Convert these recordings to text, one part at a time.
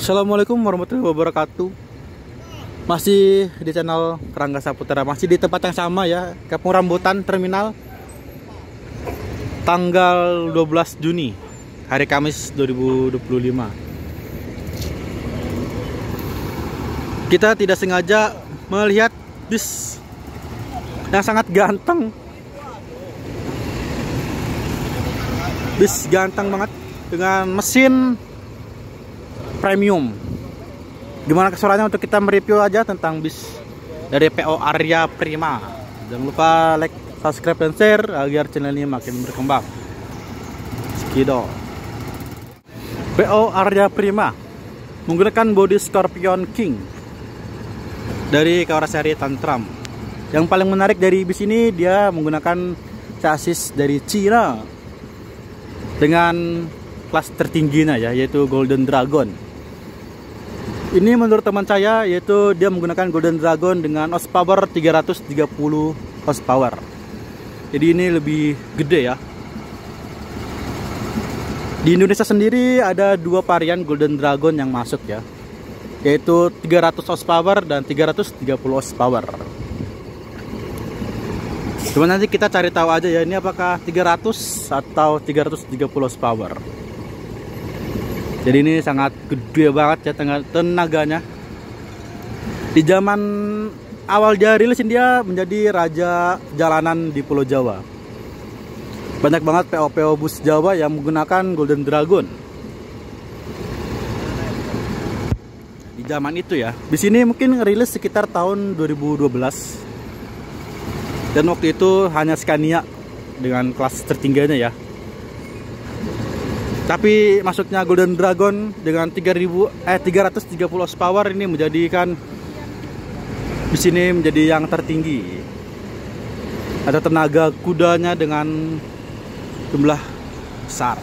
Assalamualaikum warahmatullahi wabarakatuh. Masih di channel Kerangga Saputra, masih di tempat yang sama ya, Kampung Rambutan Terminal. Tanggal 12 Juni, hari Kamis 2025. Kita tidak sengaja melihat bis yang sangat ganteng. Bis ganteng banget dengan mesin premium. Gimana kesuaraannya untuk kita mereview aja tentang bis dari PO Arya Prima. Jangan lupa like, subscribe, dan share agar channel ini makin berkembang. Sekido. PO Arya Prima menggunakan bodi Scorpion King dari karoseri Tantrum. Yang paling menarik dari bis ini, dia menggunakan chassis dari Cina dengan kelas tertingginya ya, yaitu Golden Dragon. Ini menurut teman saya, yaitu dia menggunakan Golden Dragon dengan horsepower 330 horsepower. Jadi ini lebih gede ya. Di Indonesia sendiri ada dua varian Golden Dragon yang masuk ya, yaitu 300 horsepower dan 330 horsepower. Cuma nanti kita cari tahu aja ya, ini apakah 300 atau 330 horsepower. Jadi ini sangat gede banget ya tenaganya. Di zaman awal dia rilis, dia menjadi raja jalanan di Pulau Jawa. Banyak banget PO-PO bus Jawa yang menggunakan Golden Dragon. Di zaman itu ya, bis ini mungkin rilis sekitar tahun 2012. Dan waktu itu hanya Scania dengan kelas tertingginya ya. Tapi masuknya Golden Dragon dengan 330 horsepower ini menjadikan bis ini menjadi yang tertinggi. Ada tenaga kudanya dengan jumlah besar.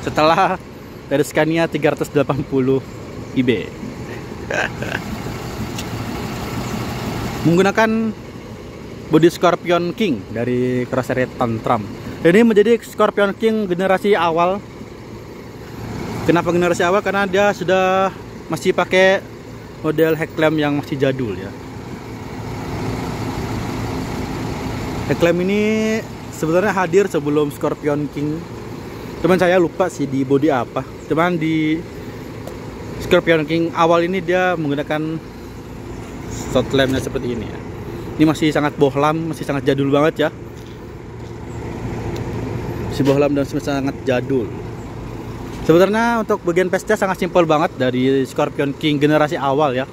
Setelah dari Scania 380 IB. Menggunakan bodi Scorpion King dari karoseri Tantrum. Ini menjadi Scorpion King generasi awal. Kenapa generasi awal? Karena dia sudah masih pakai model headlamp yang masih jadul ya. Headlamp ini sebenarnya hadir sebelum Scorpion King. Cuman saya lupa sih di bodi apa. Cuman di Scorpion King awal ini dia menggunakan shot lampnya seperti ini ya. Ini masih sangat bohlam, masih sangat jadul banget ya. Masih bohlam dan masih sangat jadul. Sebenarnya untuk bagian pasnya sangat simpel banget dari Scorpion King generasi awal ya.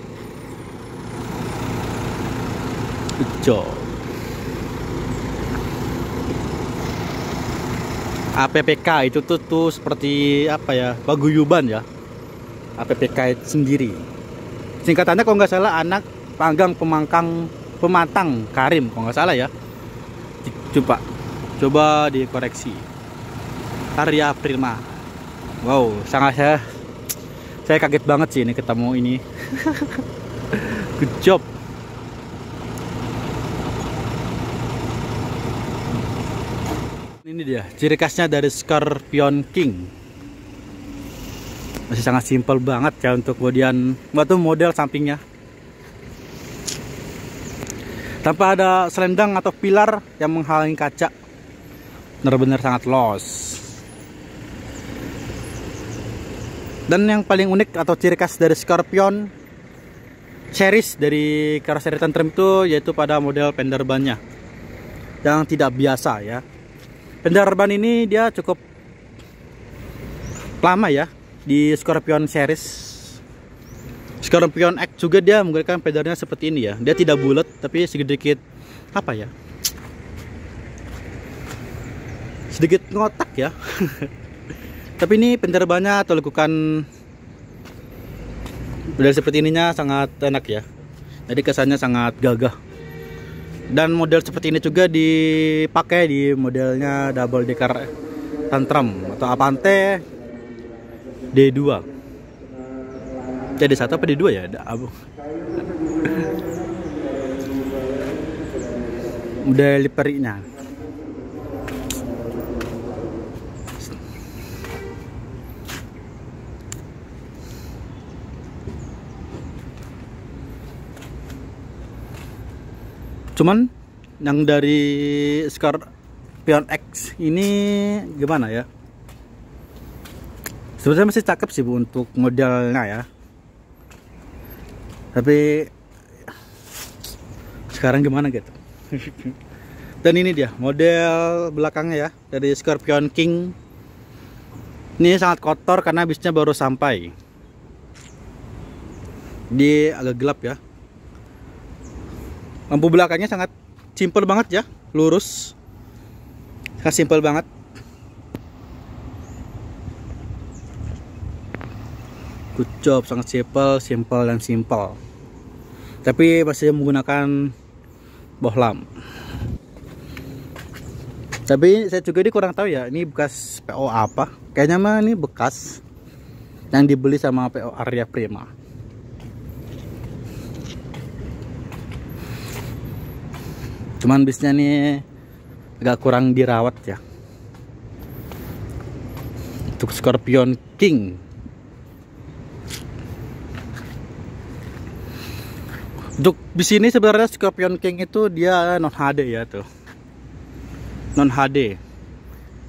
Ujo. APPK itu tuh seperti apa ya, paguyuban ya. APPK itu sendiri. Singkatannya kalau nggak salah anak panggang pematang Karim kalau nggak salah ya. Coba dikoreksi. Arya Prima. Wow, sangat saya kaget banget sih ini ketemu ini. Good job. Ini dia ciri khasnya dari Scorpion King. Masih sangat simpel banget ya untuk kemudian waktu model sampingnya. Tanpa ada selendang atau pilar yang menghalangi kaca. Benar-benar sangat los. Dan yang paling unik atau ciri khas dari Scorpion series dari karoseri Tantrum itu yaitu pada model fender bannya yang tidak biasa ya. Fender ban ini dia cukup lama ya di Scorpion series. Scorpion X juga dia menggunakan fendernya seperti ini ya. Dia tidak bulat tapi sedikit apa ya? Sedikit ngotak ya. Tapi ini fender bannya atau lekukan model seperti ininya sangat enak ya. Jadi kesannya sangat gagah. Dan model seperti ini juga dipakai di modelnya double decker Tantrum atau Avante D2. Jadi D1 apa D2 ya? Model livery-nya. Cuman yang dari Scorpion X ini gimana ya? Sebenarnya masih cakep sih Bu untuk modelnya ya. Tapi sekarang gimana gitu. Dan ini dia model belakangnya ya dari Scorpion King. Ini sangat kotor karena bisnya baru sampai. Dia agak gelap ya. Lampu belakangnya sangat simple banget ya, lurus. Sangat simple banget. Good job, sangat simple dan simple. Tapi masih menggunakan bohlam. Tapi saya juga kurang tahu ya, ini bekas PO apa. Kayaknya mah ini bekas yang dibeli sama PO Arya Prima. Cuman bisnya nih agak kurang dirawat ya. Untuk Scorpion King. Untuk bis ini sebenarnya Scorpion King itu dia non HD ya tuh. Non HD.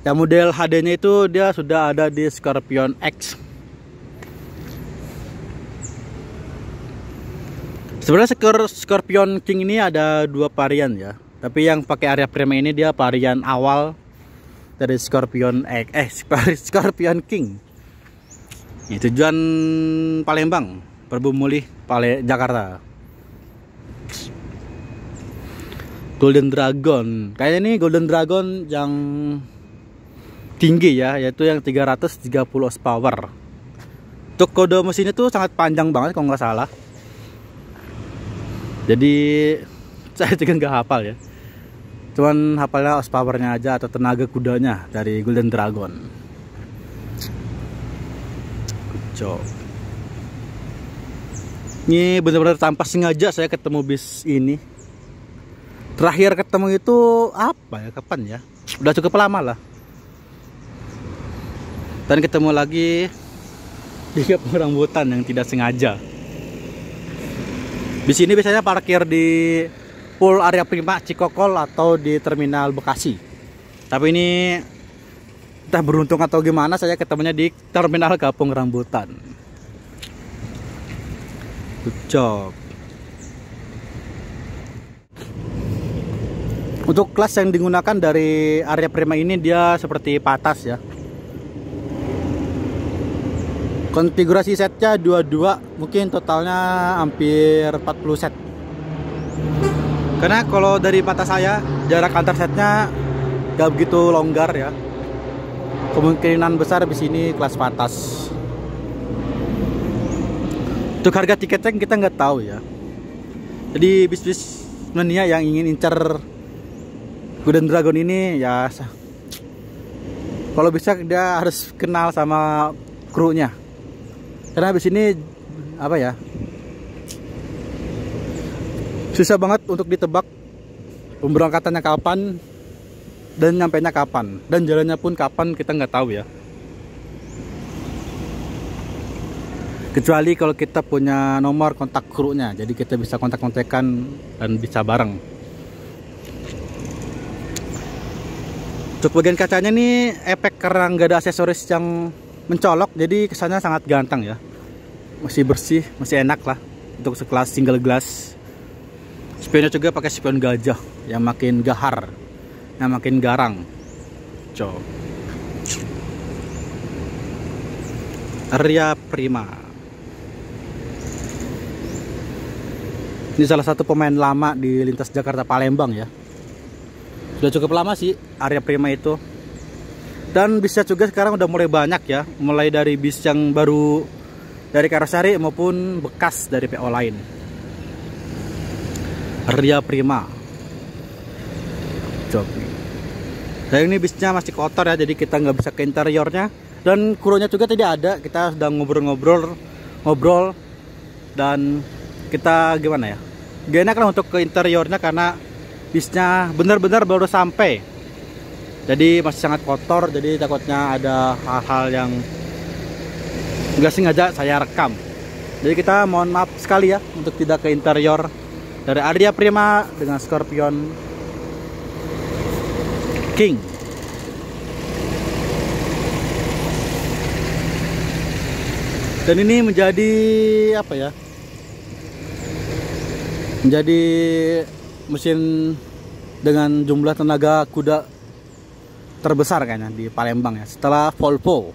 Yang model HD-nya itu dia sudah ada di Scorpion X. Sebenarnya Scorpion King ini ada dua varian ya. Tapi yang pakai Arya Prima ini dia varian awal dari Scorpion X, Scorpion King. Ini tujuan Palembang, Perbumulih, Jakarta. Golden Dragon. Kayaknya ini Golden Dragon yang tinggi ya, yaitu yang 330 horsepower. Untuk kode mesinnya tuh sangat panjang banget kalau nggak salah. Jadi saya juga nggak hafal ya. Cuman hafalnya horsepowernya aja atau tenaga kudanya dari Golden Dragon. Cok. Ini benar-benar tanpa sengaja saya ketemu bis ini. Terakhir ketemu itu apa ya? Kapan ya? Udah cukup lama lah. Dan ketemu lagi di kampung rambutan yang tidak sengaja. Bis ini biasanya parkir di Pool Arya Prima Cikokol atau di Terminal Bekasi. Tapi ini entah beruntung atau gimana saya ketemunya di Terminal Kampung Rambutan. Good job. Untuk kelas yang digunakan dari Arya Prima ini dia seperti patas ya. Konfigurasi setnya 22, mungkin totalnya hampir 40 set. Karena kalau dari mata saya jarak antar setnya gak begitu longgar ya. Kemungkinan besar di sini kelas patas. Untuk harga tiketnya kita nggak tahu ya. Jadi bis-bis mania yang ingin incar Golden Dragon ini ya, kalau bisa dia harus kenal sama krunya. Karena habis ini apa ya, susah banget untuk ditebak pemberangkatannya kapan dan nyampainya kapan, dan jalannya pun kapan kita nggak tahu ya. Kecuali kalau kita punya nomor kontak krunya, jadi kita bisa kontak-kontakan dan bisa bareng. Untuk bagian kacanya nih efek karena nggak ada aksesoris yang mencolok, jadi kesannya sangat ganteng ya. Masih bersih, masih enak lah untuk sekelas single glass. Spionnya juga pakai spion gajah yang makin gahar, yang makin garang. Coba. Arya Prima. Ini salah satu pemain lama di lintas Jakarta Palembang ya. Sudah cukup lama sih Arya Prima itu. Dan bisnya juga sekarang udah mulai banyak ya. Mulai dari bis yang baru dari Karosari maupun bekas dari PO lain. Arya Prima. Coba. Sayang ini bisnya masih kotor ya, jadi kita nggak bisa ke interiornya. Dan krunya juga tidak ada. Kita sedang ngobrol dan kita gimana ya, gak enak lah untuk ke interiornya karena bisnya benar-benar baru sampai, jadi masih sangat kotor. Jadi takutnya ada hal-hal yang nggak sengaja saya rekam. Jadi kita mohon maaf sekali ya untuk tidak ke interior dari Arya Prima dengan Scorpion King. Dan ini menjadi apa ya? Menjadi mesin dengan jumlah tenaga kuda terbesar kayaknya di Palembang ya, setelah Volvo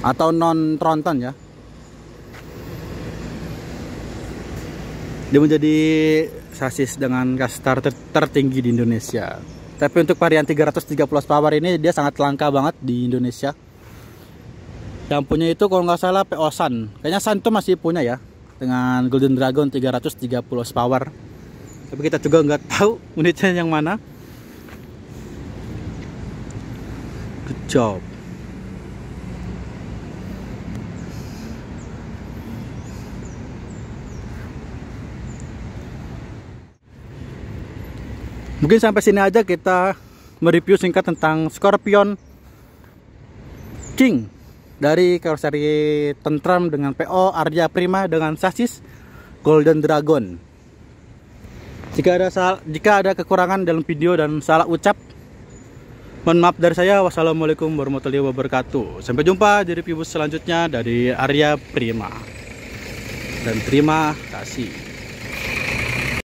atau non tronton ya. Dia menjadi sasis dengan kastar tertinggi di Indonesia. Tapi untuk varian 330 power ini dia sangat langka banget di Indonesia. Yang punya itu kalau nggak salah PO San. Kayaknya San itu masih punya ya, dengan Golden Dragon 330 power. Tapi kita juga nggak tahu unitnya yang mana. Good job. Mungkin sampai sini aja kita mereview singkat tentang Scorpion King dari karoseri tentram dengan PO Arya Prima dengan sasis Golden Dragon. Jika ada kekurangan dalam video dan salah ucap, mohon maaf dari saya. Wassalamualaikum warahmatullahi wabarakatuh. Sampai jumpa di review selanjutnya dari Arya Prima. Dan terima kasih.